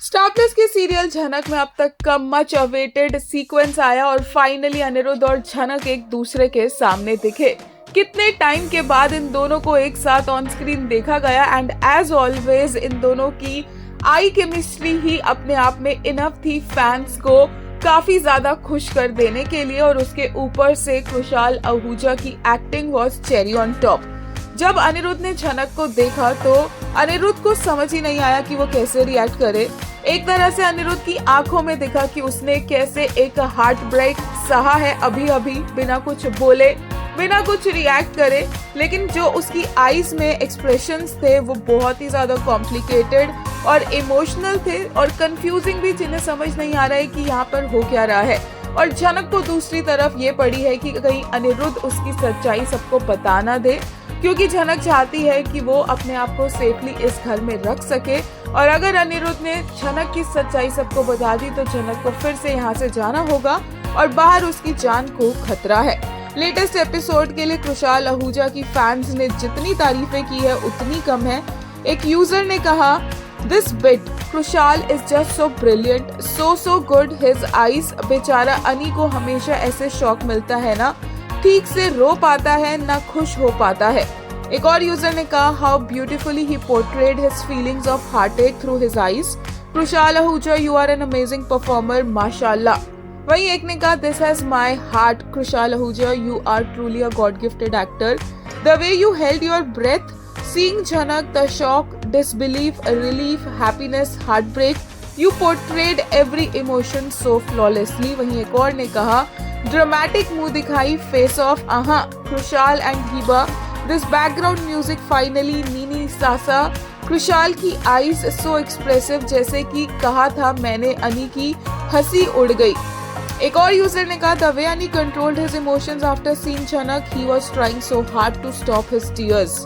Star plus के serial झनक में अब तक का मच अवेटेड सीक्वेंस आया और फाइनली अनिरुद्ध और झनक एक दूसरे के सामने दिखे। कितने टाइम के बाद इन दोनों को एक साथ ऑन स्क्रीन देखा गया एंड एज ऑलवेज इन दोनों की आई केमिस्ट्री ही अपने आप में इनफ थी फैंस को काफी ज्यादा खुश कर देने के लिए। और उसके ऊपर से खुशहाल आहूजा की acting was cherry on top. जब अनिरुद्ध ने झनक को देखा तो अनिरुद्ध को समझ ही नहीं आया कि वो कैसे रिएक्ट करे। एक तरह से अनिरुद्ध की आंखों में दिखा कि उसने कैसे एक हार्ट ब्रेक सहा है अभी अभी, बिना कुछ बोले, बिना कुछ रिएक्ट करे। लेकिन जो उसकी आईज में एक्सप्रेशंस थे वो बहुत ही ज्यादा कॉम्प्लिकेटेड और इमोशनल थे और कंफ्यूजिंग भी, जिन्हें समझ नहीं आ रहा है कि यहाँ पर हो क्या रहा है। और झनक को दूसरी तरफ ये पड़ी है कि कहीं अनिरुद्ध उसकी सच्चाई सबको बता ना दे, क्योंकि झनक चाहती है कि वो अपने आप को सेफली इस घर में रख सके। और अगर अनिरुद्ध ने झनक की सच्चाई सबको बता दी तो झनक को फिर से यहाँ से जाना होगा और बाहर उसकी जान को खतरा है। लेटेस्ट एपिसोड के लिए खुशहाल आहूजा की फैंस ने जितनी तारीफें की है उतनी कम है। एक यूजर ने कहा, दिस बिट खुशहाल is just so brilliant, so good, his eyes. बेचारा अनी को हमेशा ऐसे शौक मिलता है ना, ठीक से रो पाता है ना खुश हो पाता है। एक और यूजर ने कहा, how beautifully he portrayed his feelings of heartache through his eyes. Khushaal Ahuja, you are an amazing performer, माशाल्लाह। वहीं एक ने कहा, this has my heart Khushal Ahuja, you are truly a god gifted actor. The way you held your breath seeing Jhanak, the shock, disbelief, relief, happiness, heartbreak, you portrayed every emotion so flawlessly। वहीं एक और ने कहा, dramatic मुंह दिखाई, face off, Khushaal and Hiba, this background music finally, नीनी सासा। खुशहाल की आईज सो एक्सप्रेसिव, जैसे कि कहा था मैंने, अनी की हंसी उड़ गई। एक और यूजर ने कहा, द वे अनी controlled his emotions after seeing Jhanak, he was trying so hard to stop his tears।